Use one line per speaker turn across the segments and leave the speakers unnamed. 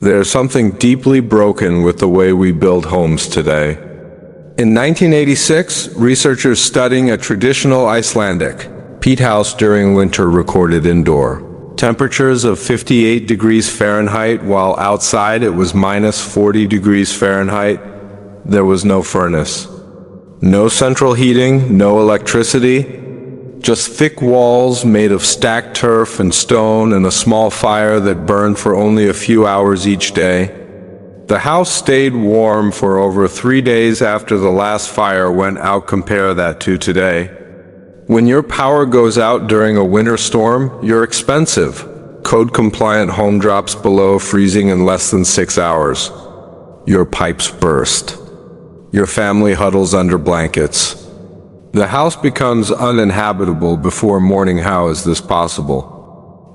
There's something deeply broken with the way we build homes today. In 1986, researchers studying a traditional Icelandic peat house during winter recorded indoor temperatures of 58 degrees Fahrenheit, while outside it was minus 40 degrees Fahrenheit. There was no furnace, no central heating, no electricity, just thick walls made of stacked turf and stone and a small fire that burned for only a few hours each day. The house stayed warm for over 3 days after the last fire went out. Compare that to today. When your power goes out during a winter storm, you're expensive. Code-compliant home drops below freezing in less than 6 hours. Your pipes burst. Your family huddles under blankets. The house becomes uninhabitable before morning. How is this possible?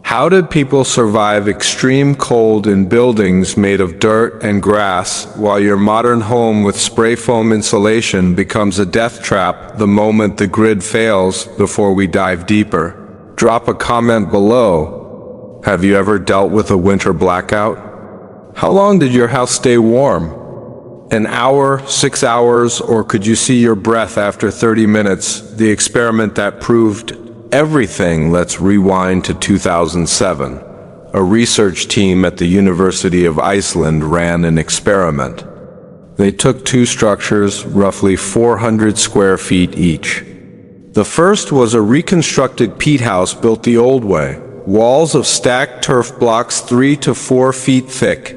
How did people survive extreme cold in buildings made of dirt and grass, while your modern home with spray foam insulation becomes a death trap the moment the grid fails? Before we dive deeper, drop a comment below. Have you ever dealt with a winter blackout? How long did your house stay warm? An hour, 6 hours, or could you see your breath after 30 minutes? The experiment that proved everything. Let's rewind to 2007. A research team at the University of Iceland ran an experiment. They took two structures, roughly 400 square feet each. The first was a reconstructed peat house built the old way. Walls of stacked turf blocks 3 to 4 feet thick.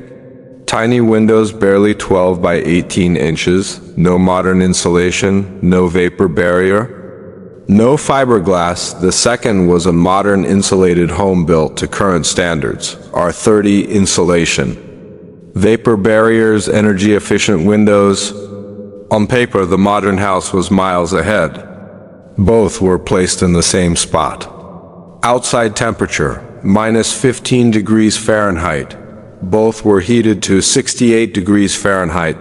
Tiny windows barely 12 by 18 inches, no modern insulation, no vapor barrier, no fiberglass. The second was a modern insulated home built to current standards, R30 insulation. Vapor barriers, energy-efficient windows. On paper, the modern house was miles ahead. Both were placed in the same spot. Outside temperature, minus 15 degrees Fahrenheit. Both were heated to 68 degrees Fahrenheit.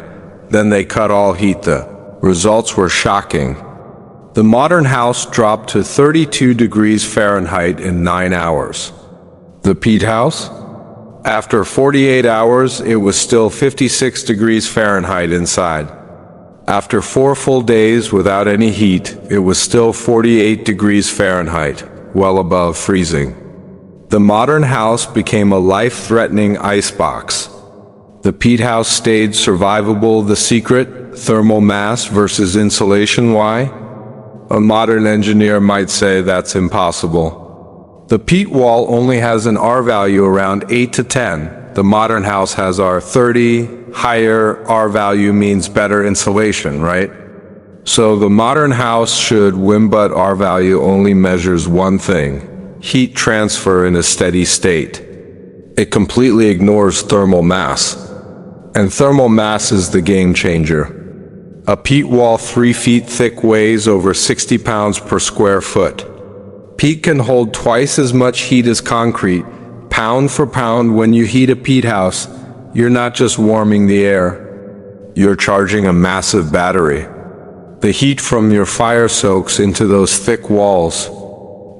Then they cut all heat. The results were shocking. The modern house dropped to 32 degrees Fahrenheit in 9 hours. The peat house? After 48 hours, it was still 56 degrees Fahrenheit inside. After 4 full days without any heat, it was still 48 degrees Fahrenheit, well above freezing. The modern house became a life-threatening icebox. The peat house stayed survivable. The secret? Thermal mass versus insulation. Why? A modern engineer might say that's impossible. The peat wall only has an R value around 8 to 10. The modern house has R30. Higher R value means better insulation, right? So the modern house should win, but R value only measures one thing: heat transfer in a steady state. It completely ignores thermal mass. And thermal mass is the game changer. A peat wall 3 feet thick weighs over 60 pounds per square foot. Peat can hold twice as much heat as concrete, pound for pound. When you heat a peat house, you're not just warming the air, you're charging a massive battery. The heat from your fire soaks into those thick walls.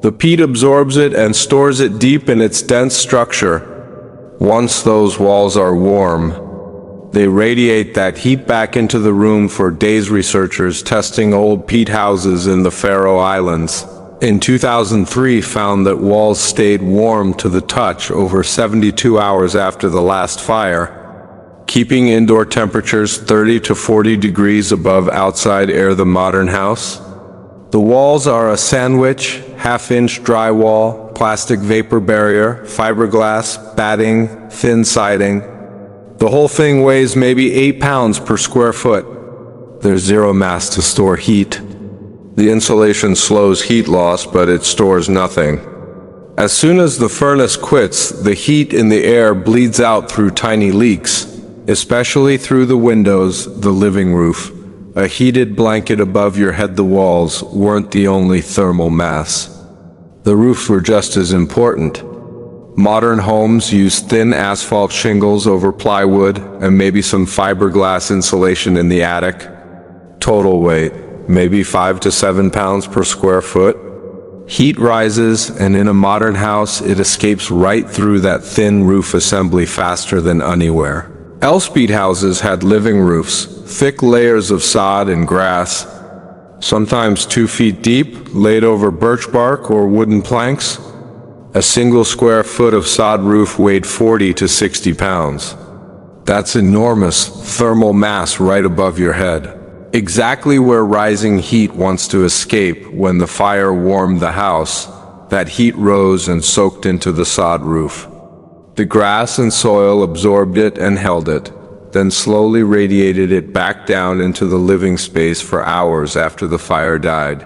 The peat absorbs it and stores it deep in its dense structure. Once those walls are warm, they radiate that heat back into the room for days. Researchers testing old peat houses in the Faroe Islands in 2003 found that walls stayed warm to the touch over 72 hours after the last fire, keeping indoor temperatures 30 to 40 degrees above outside air. The modern house? The walls are a sandwich: half-inch drywall, plastic vapor barrier, fiberglass, batting, thin siding. The whole thing weighs maybe 8 pounds per square foot. There's zero mass to store heat. The insulation slows heat loss, but it stores nothing. As soon as the furnace quits, the heat in the air bleeds out through tiny leaks, especially through the windows, the living roof. A heated blanket above your head. The walls weren't the only thermal mass. The roofs were just as important. Modern homes use thin asphalt shingles over plywood and maybe some fiberglass insulation in the attic. Total weight, maybe 5 to 7 pounds per square foot. Heat rises, and in a modern house, it escapes right through that thin roof assembly faster than anywhere. Else peat houses had living roofs, thick layers of sod and grass, sometimes 2 feet deep, laid over birch bark or wooden planks. A single square foot of sod roof weighed 40 to 60 pounds. That's enormous thermal mass right above your head. Exactly where rising heat wants to escape when the fire warmed the house, that heat rose and soaked into the sod roof. The grass and soil absorbed it and held it, then slowly radiated it back down into the living space for hours after the fire died.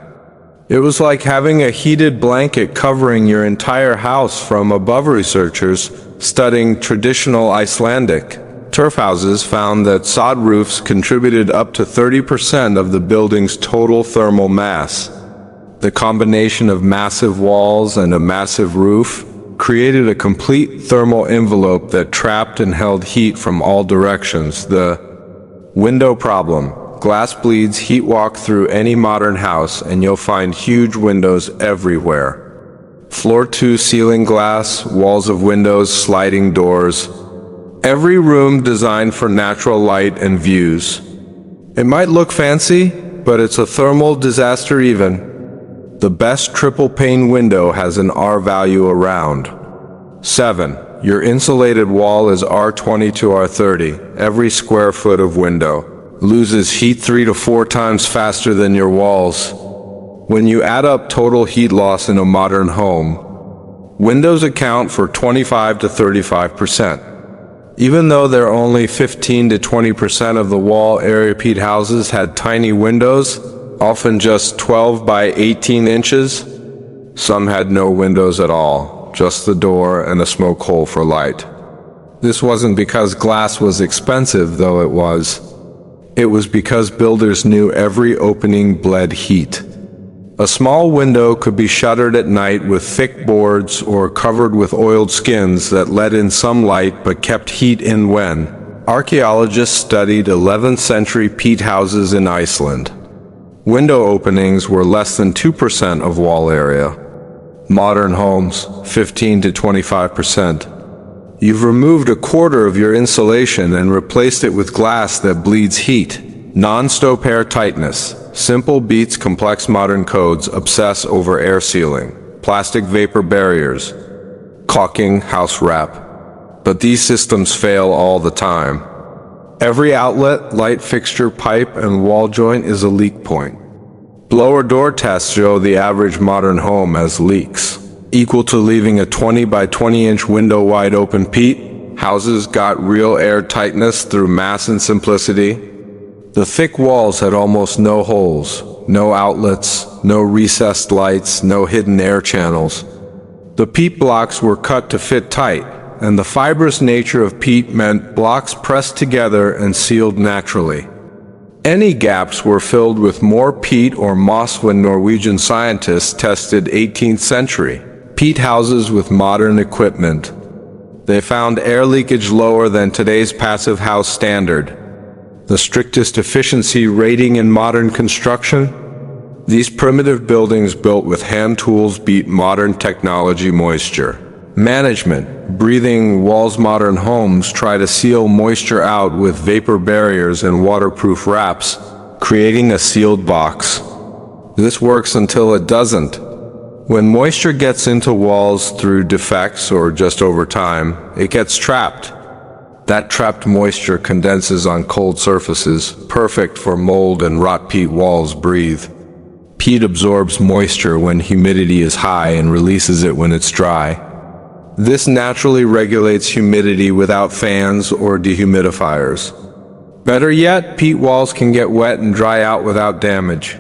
It was like having a heated blanket covering your entire house from above. Researchers studying traditional Icelandic turf houses found that sod roofs contributed up to 30% of the building's total thermal mass. The combination of massive walls and a massive roof created a complete thermal envelope that trapped and held heat from all directions. The window problem. Glass bleeds heat. Walk through any modern house and you'll find huge windows everywhere. Floor-to-ceiling glass, walls of windows, sliding doors. Every room designed for natural light and views. It might look fancy, but it's a thermal disaster. Even the best triple pane window has an R value around 7. Your insulated wall is R20 to R30. Every square foot of window loses heat 3 to 4 times faster than your walls. When you add up total heat loss in a modern home, windows account for 25 to 35%. Even though they're only 15 to 20% of the wall area, peat houses had tiny windows, often just 12 by 18 inches. Some had no windows at all, just the door and a smoke hole for light. This wasn't because glass was expensive, though it was. It was because builders knew every opening bled heat. A small window could be shuttered at night with thick boards or covered with oiled skins that let in some light but kept heat in. When archaeologists studied 11th century peat houses in Iceland, window openings were less than 2% of wall area. Modern homes, 15 to 25%. You've removed a quarter of your insulation and replaced it with glass that bleeds heat. Non-stop air tightness. Simple beats complex. Modern codes obsess over air sealing, plastic vapor barriers, caulking, house wrap. But these systems fail all the time. Every outlet, light fixture, pipe, and wall joint is a leak point. Blower door tests show the average modern home has leaks equal to leaving a 20 by 20 inch window wide open. Peat houses got real air tightness through mass and simplicity. The thick walls had almost no holes, no outlets, no recessed lights, no hidden air channels. The peat blocks were cut to fit tight, and the fibrous nature of peat meant blocks pressed together and sealed naturally. Any gaps were filled with more peat or moss. When Norwegian scientists tested 18th century peat houses with modern equipment, they found air leakage lower than today's passive house standard, the strictest efficiency rating in modern construction. These primitive buildings built with hand tools beat modern technology. Moisture management. Breathing walls. Modern homes try to seal moisture out with vapor barriers and waterproof wraps, creating a sealed box. This works until it doesn't. When moisture gets into walls through defects or just over time, it gets trapped. That trapped moisture condenses on cold surfaces, perfect for mold and rot. Peat walls breathe. Peat absorbs moisture when humidity is high and releases it when it's dry. This naturally regulates humidity without fans or dehumidifiers. Better yet, peat walls can get wet and dry out without damage.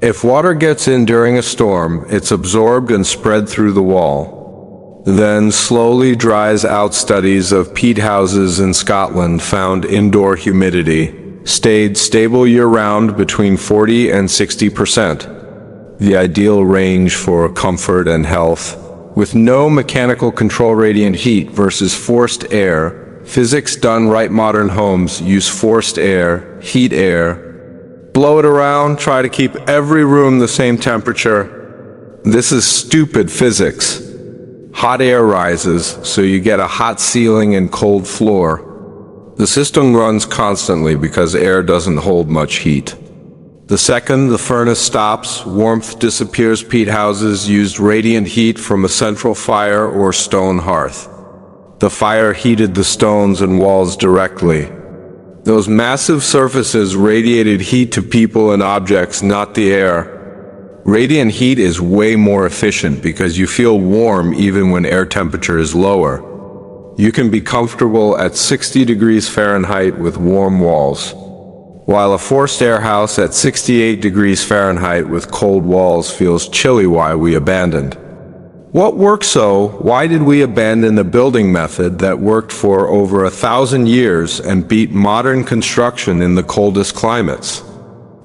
If water gets in during a storm, it's absorbed and spread through the wall, then slowly dries out. Studies of peat houses in Scotland found indoor humidity stayed stable year-round between 40 and 60%, the ideal range for comfort and health. With no mechanical control. Radiant heat versus forced air. Physics done right. Modern homes use forced air, heat air, blow it around, try to keep every room the same temperature. This is stupid physics. Hot air rises, so you get a hot ceiling and cold floor. The system runs constantly because air doesn't hold much heat. The second the furnace stops, warmth disappears. Peat houses used radiant heat from a central fire or stone hearth. The fire heated the stones and walls directly. Those massive surfaces radiated heat to people and objects, not the air. Radiant heat is way more efficient because you feel warm even when air temperature is lower. You can be comfortable at 60 degrees Fahrenheit with warm walls, while a forced air house at 68 degrees Fahrenheit with cold walls feels chilly. Why we abandoned. What worked, so why did we abandon the building method that worked for over 1,000 years and beat modern construction in the coldest climates?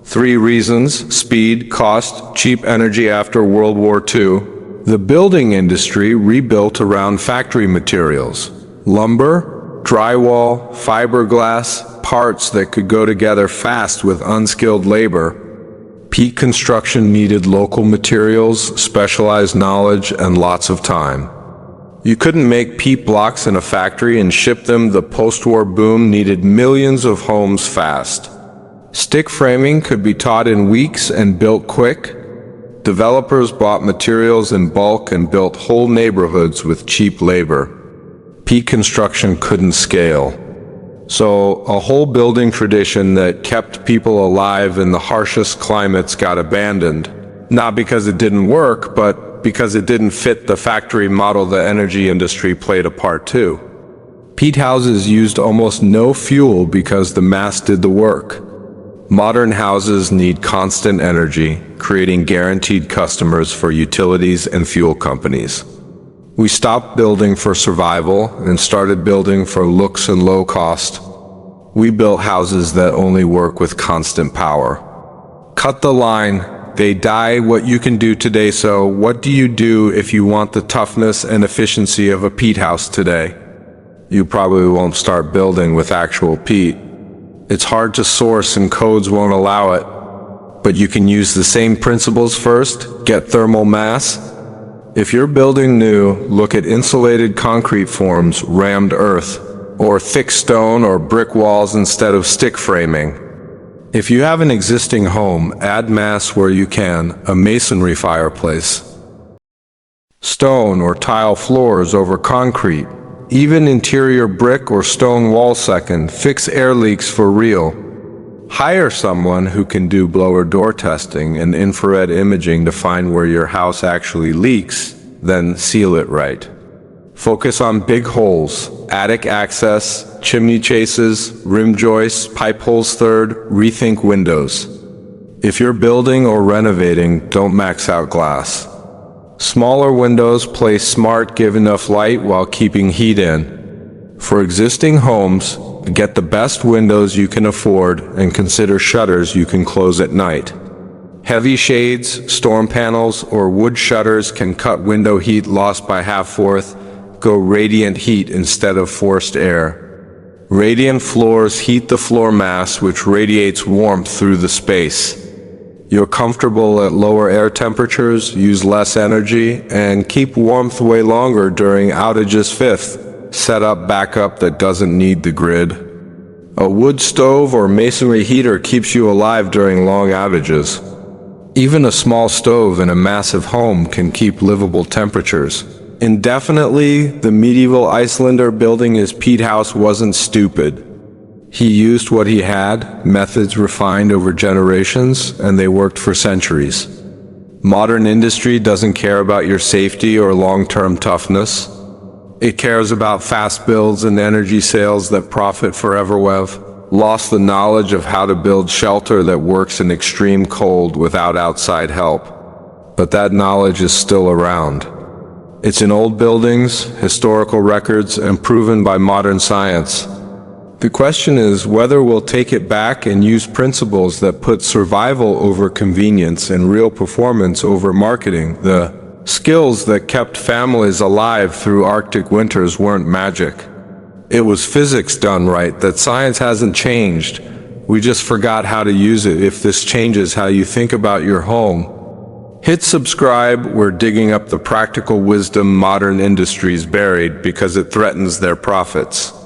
3 reasons: speed, cost, cheap energy. After World War II, the building industry rebuilt around factory materials: lumber, drywall, fiberglass, parts that could go together fast with unskilled labor. Peat construction needed local materials, specialized knowledge, and lots of time. You couldn't make peat blocks in a factory and ship them. The post-war boom needed millions of homes fast. Stick framing could be taught in weeks and built quick. Developers bought materials in bulk and built whole neighborhoods with cheap labor. Peat construction couldn't scale. So a whole building tradition that kept people alive in the harshest climates got abandoned, not because it didn't work, but because it didn't fit the factory model. The energy industry played a part too. Peat houses used almost no fuel because the mass did the work. Modern houses need constant energy, creating guaranteed customers for utilities and fuel companies. We stopped building for survival and started building for looks and low cost. We built houses that only work with constant power. Cut the line. They die. What you can do today. So what do you do if you want the toughness and efficiency of a peat house today? You probably won't start building with actual peat. It's hard to source and codes won't allow it. But you can use the same principles first. Get thermal mass. If you're building new, look at insulated concrete forms, rammed earth, or thick stone or brick walls instead of stick framing. If you have an existing home, add mass where you can, a masonry fireplace, stone or tile floors over concrete, even interior brick or stone wall. Second, fix air leaks for real. Hire someone who can do blower door testing and infrared imaging to find where your house actually leaks, then seal it right. Focus on big holes, attic access, chimney chases, rim joists, pipe holes. Third, rethink windows. If you're building or renovating, don't max out glass. Smaller windows, play smart, give enough light while keeping heat in. For existing homes, get the best windows you can afford and consider shutters you can close at night. Heavy shades, storm panels, or wood shutters can cut window heat loss by half-fourth. Go radiant heat instead of forced air. Radiant floors heat the floor mass, which radiates warmth through the space. You're comfortable at lower air temperatures, use less energy, and keep warmth way longer during outages. Fifth, set up backup that doesn't need the grid. A wood stove or masonry heater keeps you alive during long outages. Even a small stove in a massive home can keep livable temperatures indefinitely. The medieval Icelander building his peat house wasn't stupid. He used what he had, methods refined over generations, and they worked for centuries. Modern industry doesn't care about your safety or long-term toughness. It cares about fast builds and energy sales that profit forever. We've lost the knowledge of how to build shelter that works in extreme cold without outside help. But that knowledge is still around. It's in old buildings, historical records, and proven by modern science. The question is whether we'll take it back and use principles that put survival over convenience and real performance over marketing. The skills that kept families alive through Arctic winters weren't magic. It was physics done right. That science hasn't changed. We just forgot how to use it. If this changes how you think about your home, Hit subscribe. We're digging up the practical wisdom modern industries buried because it threatens their profits.